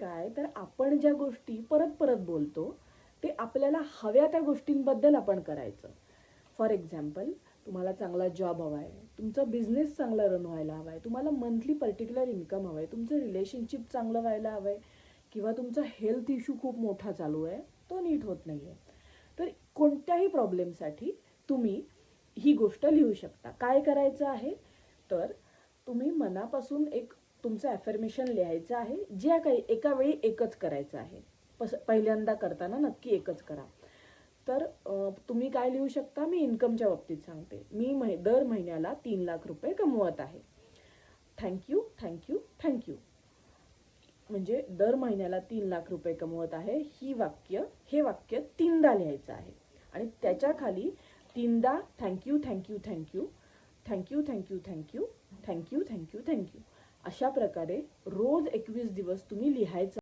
काय तर आपण ज्या गोष्टी परत परत बोलतो ते आपल्याला हव्या त्या गोष्टींबद्दल आपण करायचं. फॉर एक्झाम्पल, तुम्हाला चांगला जॉब हवा आहे, तुमचा बिझनेस चांगला रन व्हायला हवा आहे, तुम्हाला मंथली पर्टिक्युलर इन्कम हवं आहे, तुमचं रिलेशनशिप चांगलं व्हायला हवं आहे, किंवा तुमचा हेल्थ इश्यू खूप मोठा चालू आहे, तो नीट होत नाही आहे. तर कोणत्याही प्रॉब्लेमसाठी तुम्ही ही गोष्ट लिहू शकता. काय करायचं आहे तर तुम्ही मनापासून एक तुमचं ॲफर्मेशन लिहायचं आहे. ज्या काही एका वेळी एकच करायचं आहे. पहिल्यांदा करताना नक्की एकच करा. तर तुम्ही काय लिहू शकता, मी इन्कमच्या बाबतीत सांगते. मी दर महिन्याला 3 लाख रुपये कमवत आहे. Thank you, thank you, thank you. म्हणजे दर महिन्याला 3 लाख रुपये कमवत आहे हे वाक्य 3दा लिहायचं आहे. आणि त्याच्या खाली 3दा thank you, thank you, thank you, thank you, thank you, thank you, thank you, thank you, thank you, अशा प्रकारे रोज 21 दिवस तुम्ही लिहायचं.